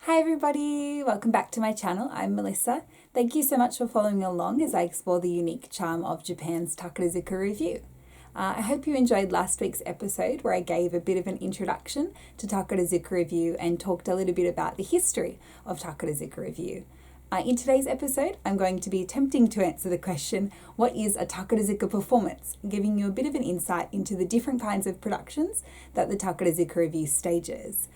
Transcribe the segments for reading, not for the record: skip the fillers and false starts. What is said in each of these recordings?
Hi everybody, welcome back to my channel. I'm Melissa. Thank you so much for following along as I explore the unique charm of Japan's Takarazuka Revue. I hope you enjoyed last week's episode where I gave a bit of an introduction to Takarazuka Revue and talked a little bit about the history of Takarazuka Revue. In today's episode, I'm going to be attempting to answer the question, what is a Takarazuka performance? Giving you a bit of an insight into the different kinds of productions that the Takarazuka Revue stages.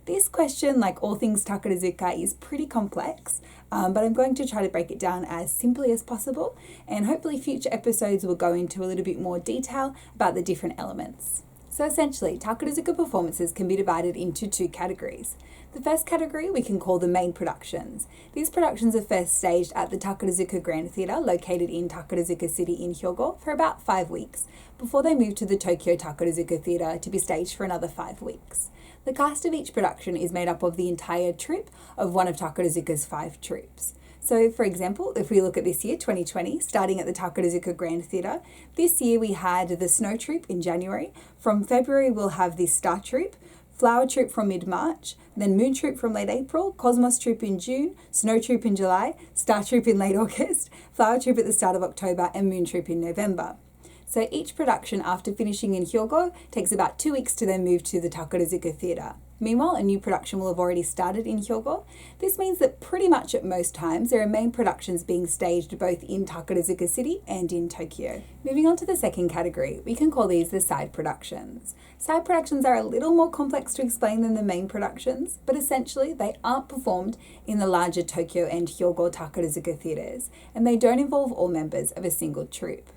This question, like all things Takarazuka, is pretty complex, but I'm going to try to break it down as simply as possible, and hopefully future episodes will go into a little bit more detail about the different elements. So essentially, Takarazuka performances can be divided into two categories. The first category we can call the main productions. These productions are first staged at the Takarazuka Grand Theatre, located in Takarazuka City in Hyogo, for about 5 weeks, before they move to the Tokyo Takarazuka Theatre to be staged for another 5 weeks. The cast of each production is made up of the entire troupe of one of Takarazuka's 5 troupes. So, for example, if we look at this year, 2020, starting at the Takarazuka Grand Theatre, this year we had the Snow Troupe in January. From February, we'll have the Star Troupe, Flower Troupe from mid-March, then Moon Troupe from late April, Cosmos Troupe in June, Snow Troupe in July, Star Troupe in late August, Flower Troupe at the start of October, and Moon Troupe in November. So each production, after finishing in Hyogo, takes about 2 weeks to then move to the Takarazuka Theatre. Meanwhile, a new production will have already started in Hyogo. This means that pretty much at most times, there are main productions being staged both in Takarazuka City and in Tokyo. Moving on to the second category, we can call these the side productions. Side productions are a little more complex to explain than the main productions, but essentially they aren't performed in the larger Tokyo and Hyogo Takarazuka theatres, and they don't involve all members of a single troupe.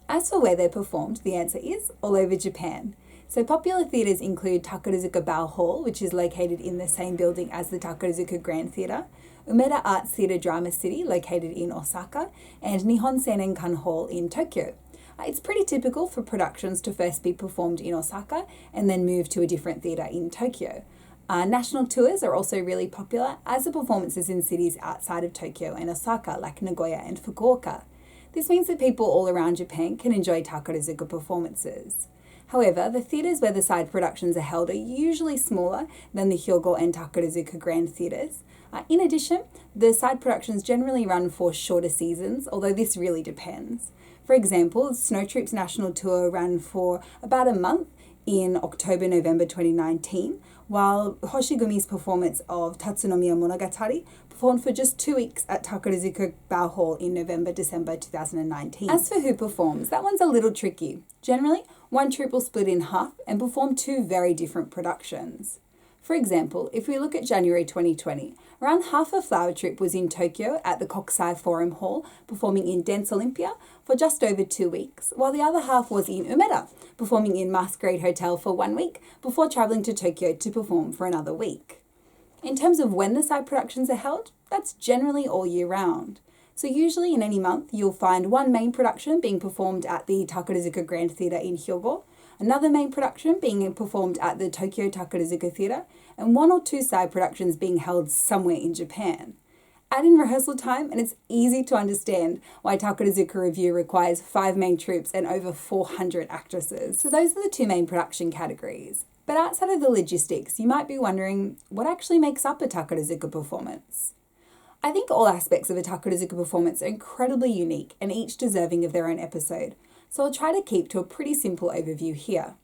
As for where they're performed, the answer is all over Japan. So popular theatres include Takarazuka Bow Hall, which is located in the same building as the Takarazuka Grand Theatre, Umeda Arts Theatre Drama City, located in Osaka, and Nihon Seinenkan Hall in Tokyo. It's pretty typical for productions to first be performed in Osaka and then move to a different theatre in Tokyo. National tours are also really popular, as are performances in cities outside of Tokyo and Osaka, like Nagoya and Fukuoka. This means that people all around Japan can enjoy Takarazuka performances. However, the theatres where the side productions are held are usually smaller than the Hyogo and Takarazuka Grand Theatres. In addition, the side productions generally run for shorter seasons, although this really depends. For example, Snow Troupe's national tour ran for about a month in October-November 2019, while Hoshigumi's performance of Tatsunomiya Monogatari performed for just 2 weeks at Takarazuka Bow Hall in November-December 2019. As for who performs, that one's a little tricky. Generally, one troupe will split in half and perform 2 very different productions. For example, if we look at January 2020, around half of Flower Troupe was in Tokyo at the Kokusai Forum Hall, performing in Dance Olympia for just over 2 weeks, while the other half was in Umeda, performing in Masquerade Hotel for 1 week, before travelling to Tokyo to perform for another week. In terms of when the side productions are held, that's generally all year round. So usually in any month, you'll find one main production being performed at the Takarazuka Grand Theatre in Hyogo, another main production being performed at the Tokyo Takarazuka Theatre, and 1 or 2 side productions being held somewhere in Japan. Add in rehearsal time, and it's easy to understand why Takarazuka Revue requires 5 main troupes and over 400 actresses. So those are the 2 main production categories. But outside of the logistics, you might be wondering, what actually makes up a Takarazuka performance? I think all aspects of a Takarazuka performance are incredibly unique and each deserving of their own episode, so I'll try to keep to a pretty simple overview here.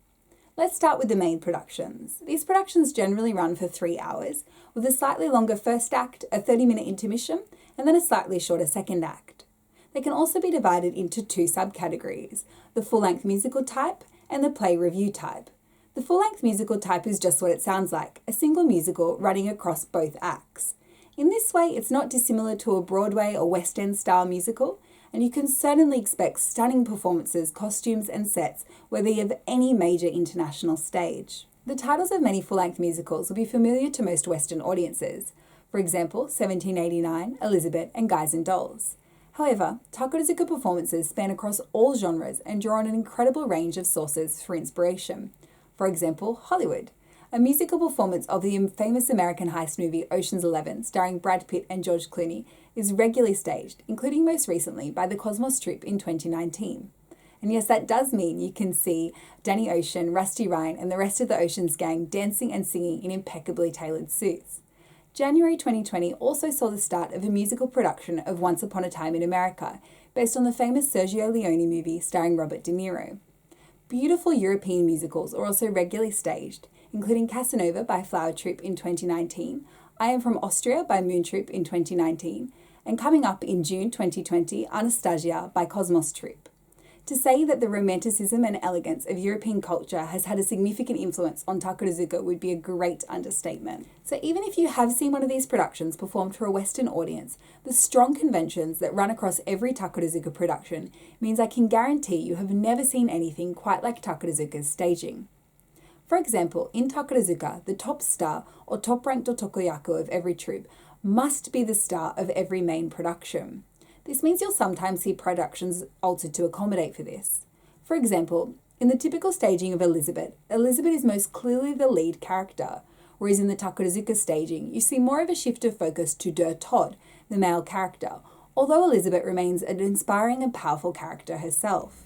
Let's start with the main productions. These productions generally run for 3 hours, with a slightly longer first act, a 30-minute intermission, and then a slightly shorter second act. They can also be divided into 2 subcategories, the full-length musical type and the play review type. The full-length musical type is just what it sounds like, a single musical running across both acts. In this way, it's not dissimilar to a Broadway or West End style musical, and you can certainly expect stunning performances, costumes and sets whether you have any major international stage. The titles of many full-length musicals will be familiar to most Western audiences. For example, 1789, Elizabeth and Guys and Dolls. However, Takarazuka performances span across all genres and draw on an incredible range of sources for inspiration. For example, Hollywood. A musical performance of the famous American heist movie Ocean's 11, starring Brad Pitt and George Clooney, is regularly staged, including most recently by the Cosmos Troupe in 2019. And yes, that does mean you can see Danny Ocean, Rusty Ryan, and the rest of the Ocean's gang dancing and singing in impeccably tailored suits. January 2020 also saw the start of a musical production of Once Upon a Time in America, based on the famous Sergio Leone movie starring Robert De Niro. Beautiful European musicals are also regularly staged, including Casanova by Flower Troupe in 2019, I Am From Austria by Moon Troupe in 2019, and coming up in June 2020, Anastasia by Cosmos Troupe. To say that the romanticism and elegance of European culture has had a significant influence on Takarazuka would be a great understatement. So even if you have seen one of these productions performed for a Western audience, the strong conventions that run across every Takarazuka production means I can guarantee you have never seen anything quite like Takarazuka's staging. For example, in Takarazuka, the top star or top-ranked otokoyaku of every troupe must be the star of every main production. This means you'll sometimes see productions altered to accommodate for this. For example, in the typical staging of Elizabeth, Elizabeth is most clearly the lead character, whereas in the Takarazuka staging, you see more of a shift of focus to Der Tod, the male character, although Elizabeth remains an inspiring and powerful character herself.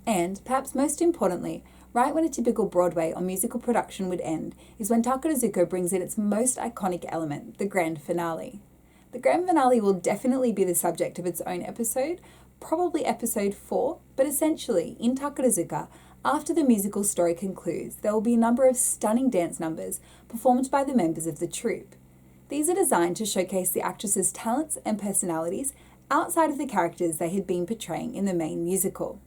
And, perhaps most importantly, right when a typical Broadway or musical production would end is when Takarazuka brings in its most iconic element, the grand finale. The grand finale will definitely be the subject of its own episode, probably episode 4, but essentially, in Takarazuka, after the musical story concludes, there will be a number of stunning dance numbers performed by the members of the troupe. These are designed to showcase the actresses' talents and personalities outside of the characters they had been portraying in the main musical.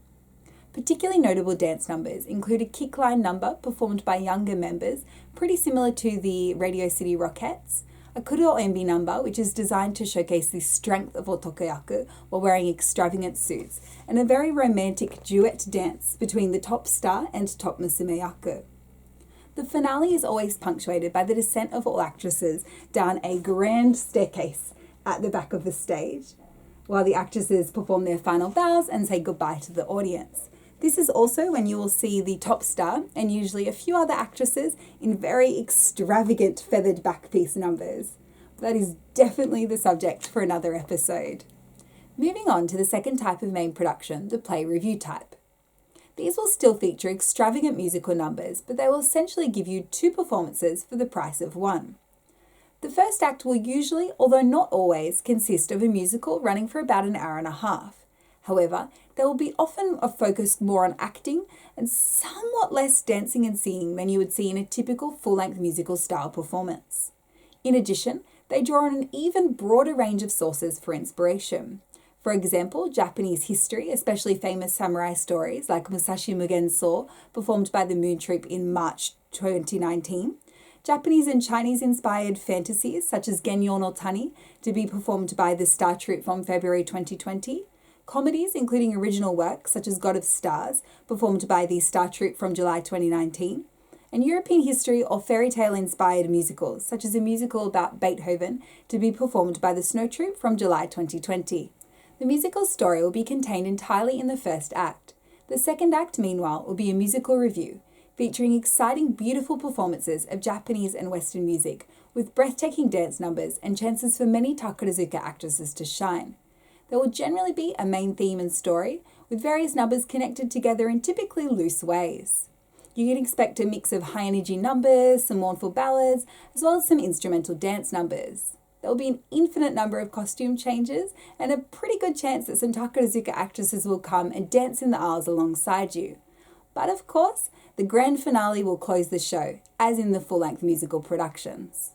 Particularly notable dance numbers include a kickline number performed by younger members, pretty similar to the Radio City Rockettes, a kuro enbi number, which is designed to showcase the strength of otokoyaku while wearing extravagant suits, and a very romantic duet dance between the top star and top musumeyaku. The finale is always punctuated by the descent of all actresses down a grand staircase at the back of the stage, while the actresses perform their final bows and say goodbye to the audience. This is also when you will see the top star and usually a few other actresses in very extravagant feathered backpiece numbers. That is definitely the subject for another episode. Moving on to the second type of main production, the play revue type. These will still feature extravagant musical numbers, but they will essentially give you 2 performances for the price of 1. The first act will usually, although not always, consist of a musical running for about an hour and a half. However, there will be often a focus more on acting and somewhat less dancing and singing than you would see in a typical full-length musical style performance. In addition, they draw on an even broader range of sources for inspiration. For example, Japanese history, especially famous samurai stories like Musashi Mugen So, performed by the Moon Troupe in March 2019, Japanese and Chinese-inspired fantasies such as Genyo no Tani, to be performed by the Star Troupe from February 2020, comedies including original works such as God of Stars, performed by the Star Troupe from July 2019, and European history or fairy tale-inspired musicals, such as a musical about Beethoven, to be performed by the Snow Troupe from July 2020. The musical story will be contained entirely in the first act. The second act, meanwhile, will be a musical revue, featuring exciting, beautiful performances of Japanese and Western music, with breathtaking dance numbers and chances for many Takarazuka actresses to shine. There will generally be a main theme and story, with various numbers connected together in typically loose ways. You can expect a mix of high-energy numbers, some mournful ballads, as well as some instrumental dance numbers. There will be an infinite number of costume changes, and a pretty good chance that some Takarazuka actresses will come and dance in the aisles alongside you. But of course, the grand finale will close the show, as in the full-length musical productions.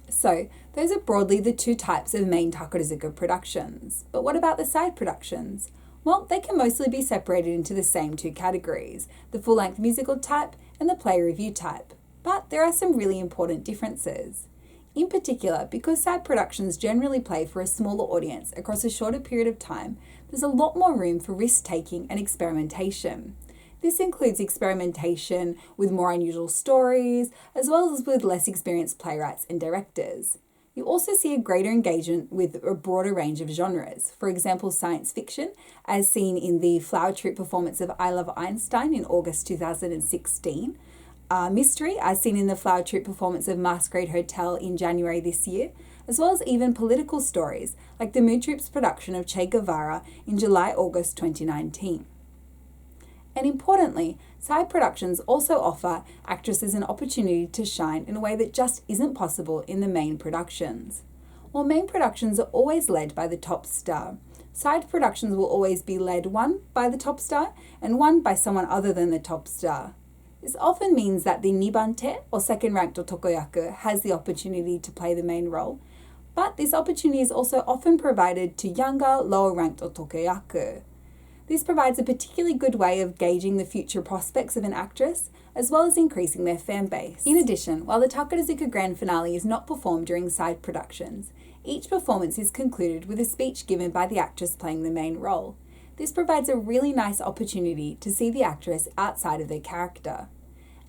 So, those are broadly the 2 types of main Takarazuka productions. But what about the side productions? Well, they can mostly be separated into the same 2 categories, the full-length musical type and the play revue type. But there are some really important differences. In particular, because side productions generally play for a smaller audience across a shorter period of time, there's a lot more room for risk-taking and experimentation. This includes experimentation with more unusual stories, as well as with less experienced playwrights and directors. You also see a greater engagement with a broader range of genres, for example science fiction, as seen in the Flower Troupe performance of I Love Einstein in August 2016, mystery, as seen in the Flower Troupe performance of Masquerade Hotel in January this year, as well as even political stories, like the Moon Troupe's production of Che Guevara in July-August 2019. And importantly, side productions also offer actresses an opportunity to shine in a way that just isn't possible in the main productions. While main productions are always led by the top star, side productions will always be led one by the top star and one by someone other than the top star. This often means that the nibante, or second-ranked otokoyaku, has the opportunity to play the main role, but this opportunity is also often provided to younger, lower-ranked otokoyaku. This provides a particularly good way of gauging the future prospects of an actress, as well as increasing their fan base. In addition, while the Takarazuka Grand Finale is not performed during side productions, each performance is concluded with a speech given by the actress playing the main role. This provides a really nice opportunity to see the actress outside of their character.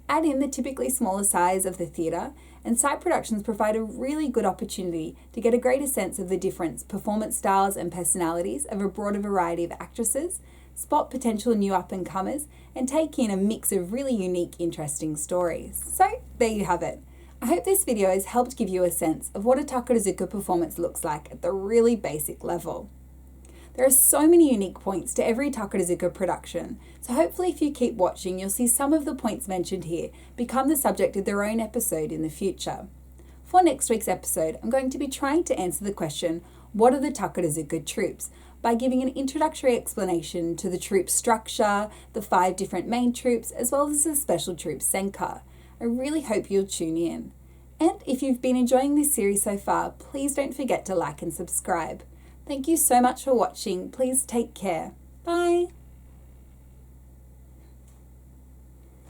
Add in the typically smaller size of the theatre, and side productions provide a really good opportunity to get a greater sense of the different performance styles and personalities of a broader variety of actresses, spot potential new up-and-comers, and take in a mix of really unique, interesting stories. So, there you have it. I hope this video has helped give you a sense of what a Takarazuka performance looks like at the really basic level. There are so many unique points to every Takarazuka production, so hopefully if you keep watching, you'll see some of the points mentioned here become the subject of their own episode in the future. For next week's episode, I'm going to be trying to answer the question, what are the Takarazuka troupes, by giving an introductory explanation to the troupe structure, the 5 different main troupes, as well as the special troupe Senka. I really hope you'll tune in. And if you've been enjoying this series so far, please don't forget to like and subscribe. Thank you so much for watching. Please take care. Bye.